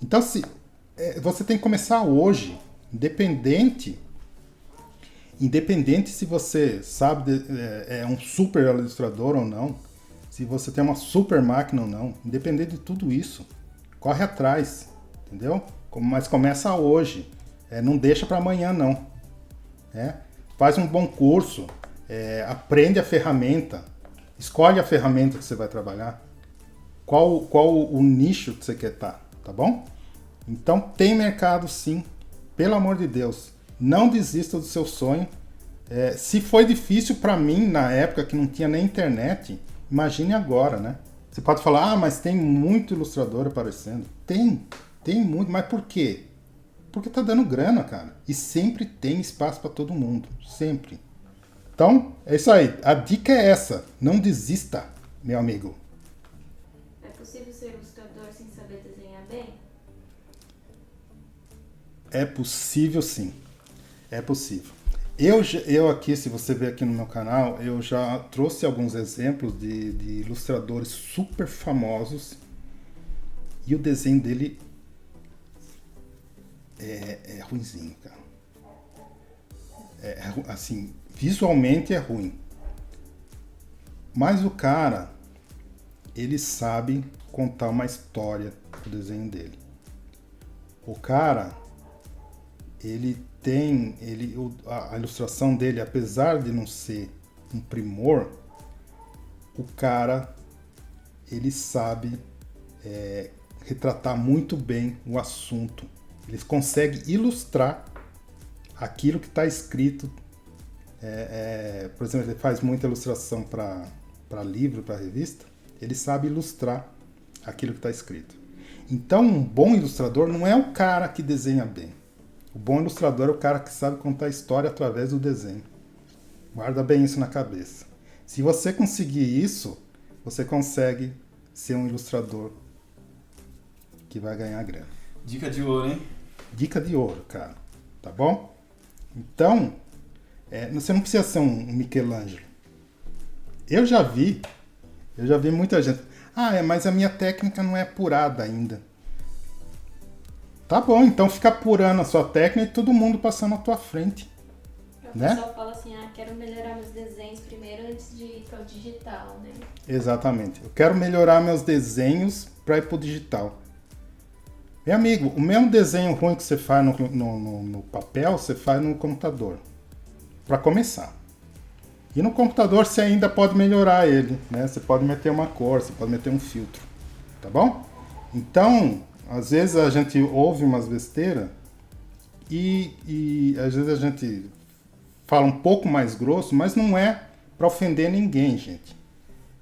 A: Então você tem que começar hoje, independente se você sabe é um super ilustrador ou não, se você tem uma super máquina ou não, independente de tudo isso, corre atrás, entendeu? Mas começa hoje, não deixa para amanhã não, faz um bom curso, aprende a ferramenta, escolhe a ferramenta que você vai trabalhar, qual o nicho que você quer estar, tá bom? Então tem mercado sim, pelo amor de Deus, não desista do seu sonho. Se foi difícil para mim na época que não tinha nem internet, imagine agora, né? Você pode falar, mas tem muito ilustrador aparecendo. Tem muito, mas por quê? Porque tá dando grana, cara. E sempre tem espaço para todo mundo, sempre. Então, é isso aí. A dica é essa. Não desista, meu amigo.
B: É possível ser ilustrador sem saber desenhar bem?
A: É possível, sim. É possível. Eu aqui, se você ver aqui no meu canal, eu já trouxe alguns exemplos de ilustradores super famosos e o desenho dele é ruinzinho, cara. Assim, visualmente é ruim. Mas o cara, ele sabe contar uma história com o desenho dele. O cara, a ilustração dele, apesar de não ser um primor, o cara, ele sabe retratar muito bem o assunto. Ele consegue ilustrar aquilo que está escrito. Por exemplo, ele faz muita ilustração para livro, para revista. Ele sabe ilustrar aquilo que está escrito. Então, um bom ilustrador não é o cara que desenha bem. O bom ilustrador é o cara que sabe contar a história através do desenho. Guarda bem isso na cabeça. Se você conseguir isso, você consegue ser um ilustrador que vai ganhar grana.
C: Dica de ouro, hein?
A: Dica de ouro, cara. Tá bom? Então, você não precisa ser um Michelangelo. Eu já vi muita gente. Mas a minha técnica não é apurada ainda. Tá bom, então fica apurando a sua técnica e todo mundo passando à tua frente.
B: O
A: né?
B: pessoal fala assim, quero melhorar meus desenhos primeiro antes de ir para o digital, né?
A: Exatamente. Eu quero melhorar meus desenhos para ir para o digital. Meu amigo, o mesmo desenho ruim que você faz no papel, você faz no computador. Para começar. E no computador você ainda pode melhorar ele, né? Você pode meter uma cor, você pode meter um filtro. Tá bom? Então, às vezes a gente ouve umas besteiras e às vezes a gente fala um pouco mais grosso, mas não é para ofender ninguém, gente.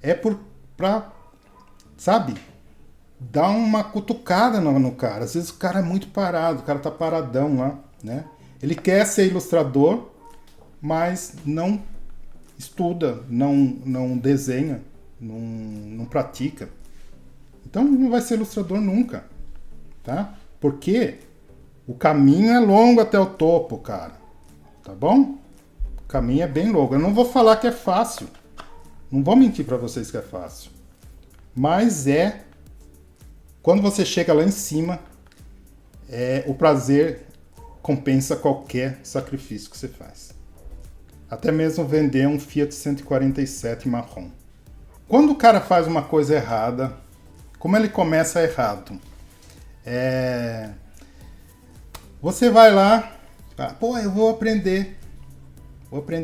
A: É pra, sabe, dar uma cutucada no cara. Às vezes o cara é muito parado, o cara tá paradão lá, né? Ele quer ser ilustrador, mas não estuda, não desenha, não pratica. Então não vai ser ilustrador nunca, tá? Porque o caminho é longo até o topo, cara. Tá bom? O caminho é bem longo. Eu não vou falar que é fácil. Não vou mentir para vocês que é fácil. Mas quando você chega lá em cima, o prazer compensa qualquer sacrifício que você faz. Até mesmo vender um Fiat 147 marrom. Quando o cara faz uma coisa errada, como ele começa errado? Você vai lá, fala, eu vou aprender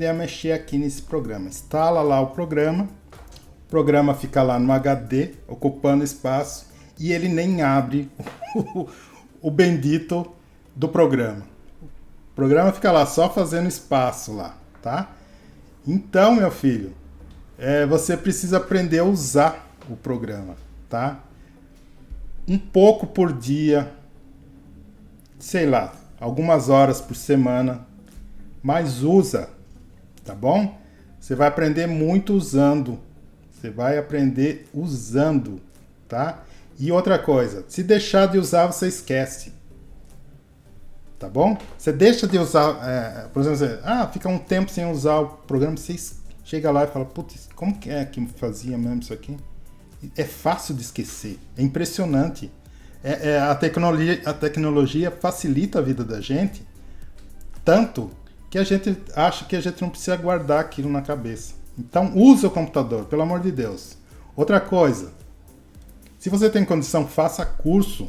A: a mexer aqui nesse programa. Instala lá o programa fica lá no HD, ocupando espaço, e ele nem abre o bendito do programa. O programa fica lá só fazendo espaço lá, tá? Então, meu filho, você precisa aprender a usar o programa, tá? Um pouco por dia, sei lá, algumas horas por semana, mas usa, tá bom? Você vai aprender muito usando. Você vai aprender usando, tá? E outra coisa, se deixar de usar, você esquece. Tá bom? Você deixa de usar, por exemplo, fica um tempo sem usar o programa, você chega lá e fala, putz, como que fazia mesmo isso aqui? É fácil de esquecer, é impressionante. A tecnologia facilita a vida da gente, tanto que a gente acha que a gente não precisa guardar aquilo na cabeça. Então, use o computador, pelo amor de Deus. Outra coisa, se você tem condição, faça curso.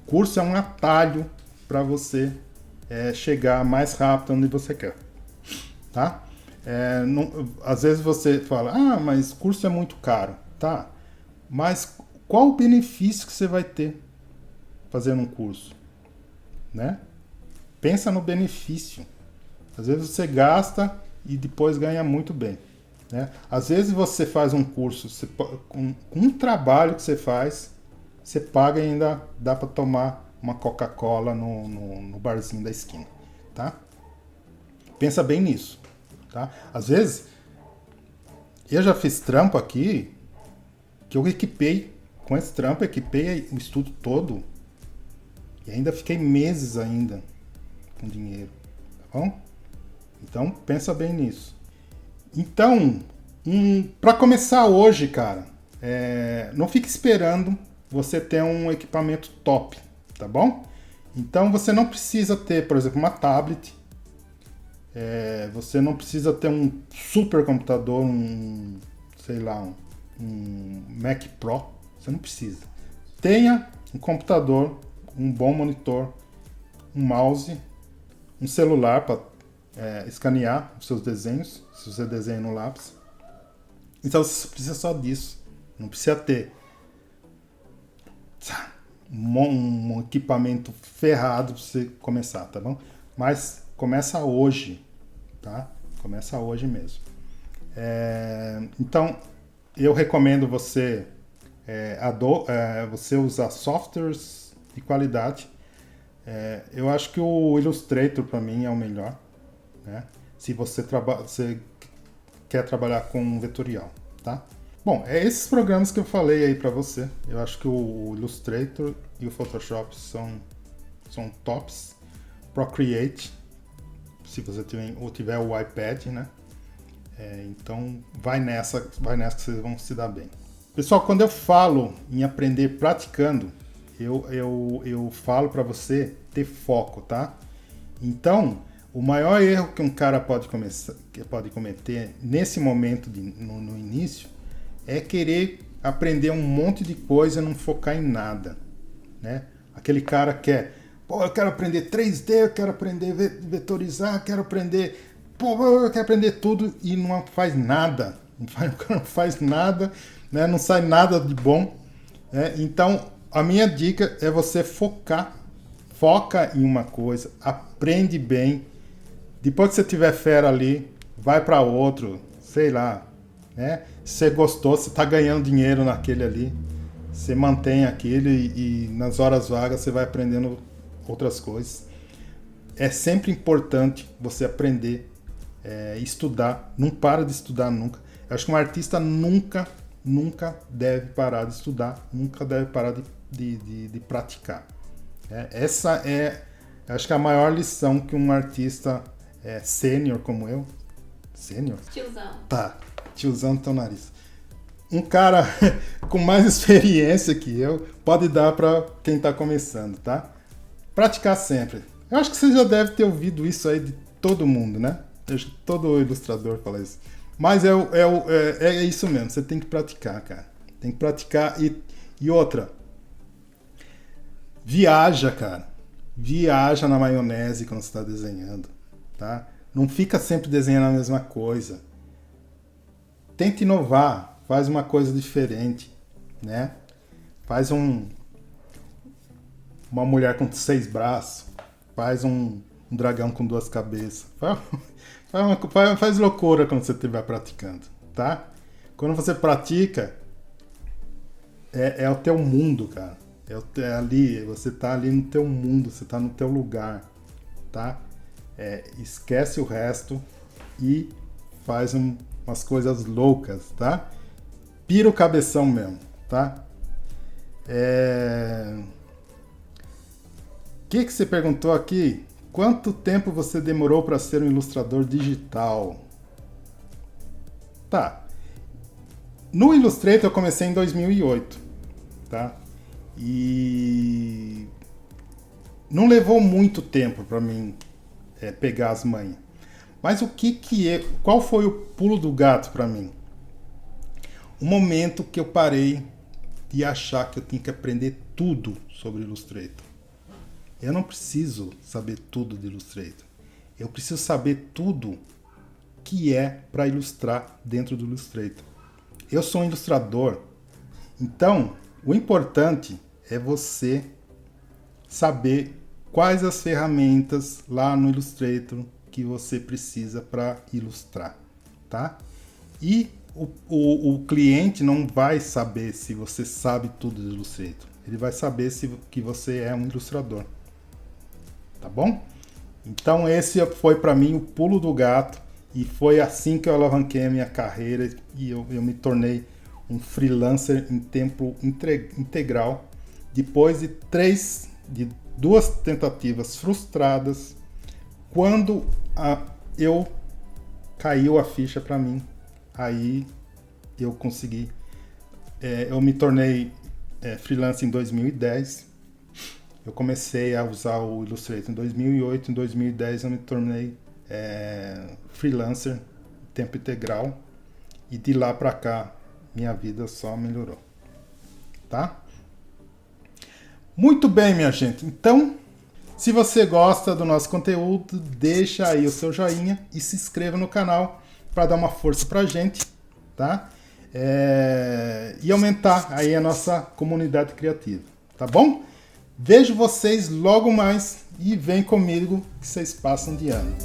A: Curso é um atalho para você chegar mais rápido onde você quer. tá? Às vezes você fala, mas curso é muito caro, tá? Mas qual o benefício que você vai ter fazendo um curso, né? Pensa no benefício. Às vezes você gasta e depois ganha muito bem, né? Às vezes você faz um curso, com um trabalho que você faz, você paga e ainda dá para tomar uma Coca-Cola no barzinho da esquina, tá? Pensa bem nisso, tá? Às vezes, eu já fiz trampo aqui, que eu equipei, com esse trampo, equipei o estudo todo, e ainda fiquei meses ainda com dinheiro, tá bom? Então, pensa bem nisso. Então, para começar hoje, cara, não fique esperando você ter um equipamento top, tá bom? Então, você não precisa ter, por exemplo, uma tablet, você não precisa ter um super computador, um Mac Pro, você não precisa. Tenha um computador, um bom monitor, um mouse, um celular para escanear os seus desenhos, se você desenha no lápis. Então você precisa só disso. Não precisa ter um equipamento ferrado para você começar, tá bom? Mas começa hoje, tá? Começa hoje mesmo. Então eu recomendo você você usar softwares de qualidade. Eu acho que o Illustrator para mim é o melhor, né? Se você quer trabalhar com vetorial, tá? Bom, esses programas que eu falei aí para você. Eu acho que o Illustrator e o Photoshop são tops. Procreate, se você tiver o iPad, né? Então vai nessa que vocês vão se dar bem. Pessoal, quando eu falo em aprender praticando, eu falo para você ter foco, tá? Então, o maior erro que um cara pode cometer nesse momento no início é querer aprender um monte de coisa e não focar em nada, né? Aquele cara quer, eu quero aprender 3D, eu quero aprender vetorizar, eu quero aprender tudo e não faz nada, não faz nada, né? Não sai nada de bom, né? Então, a minha dica é você foca em uma coisa, aprende bem. Depois que você tiver fera ali, vai para outro, sei lá, né? Se você gostou, você está ganhando dinheiro naquele ali, você mantém aquele e nas horas vagas você vai aprendendo outras coisas. É sempre importante você aprender, estudar, não para de estudar nunca. Eu acho que um artista nunca deve parar de estudar, nunca deve parar de praticar. Essa acho que a maior lição que um artista sênior como eu. Sênior?
B: Tiozão.
A: Tá, tiozão do teu nariz. Um cara com mais experiência que eu pode dar para quem tá começando, tá? Praticar sempre. Eu acho que você já deve ter ouvido isso aí de todo mundo, né? Eu acho que todo ilustrador fala isso. Mas é isso mesmo, você tem que praticar, cara. Tem que praticar e outra. Viaja, cara. Viaja na maionese quando você está desenhando, tá? Não fica sempre desenhando a mesma coisa. Tenta inovar, faz uma coisa diferente, né? Faz uma mulher com 6 braços, faz um dragão com 2 cabeças. Faz loucura quando você estiver praticando, tá? Quando você pratica, é o teu mundo, cara. Ali, você tá ali no teu mundo, você tá no teu lugar, tá? Esquece o resto e faz umas coisas loucas, tá? Pira o cabeção mesmo, tá? O que você perguntou aqui? Quanto tempo você demorou para ser um ilustrador digital? Tá. No Illustrator eu comecei em 2008, tá? E não levou muito tempo para mim pegar as manhas. Mas qual foi o pulo do gato para mim? O momento que eu parei de achar que eu tinha que aprender tudo sobre Illustrator. Eu não preciso saber tudo de Illustrator. Eu preciso saber tudo que é para ilustrar dentro do Illustrator. Eu sou um ilustrador, então o importante é você saber quais as ferramentas lá no Illustrator que você precisa para ilustrar, tá? E o cliente não vai saber se você sabe tudo do Illustrator. Ele vai saber que você é um ilustrador, tá bom? Então esse foi para mim o pulo do gato e foi assim que eu alavanquei a minha carreira e eu me tornei um freelancer em tempo integral depois de duas tentativas frustradas. Quando caiu a ficha para mim, aí eu consegui, eu me tornei freelancer em 2010. Eu comecei a usar o Illustrator em 2008, em 2010 eu me tornei freelancer em tempo integral e de lá para cá minha vida só melhorou, tá? Muito bem, minha gente. Então, se você gosta do nosso conteúdo, deixa aí o seu joinha e se inscreva no canal para dar uma força pra gente, tá? E aumentar aí a nossa comunidade criativa, tá bom? Vejo vocês logo mais e vem comigo que vocês passam de ano.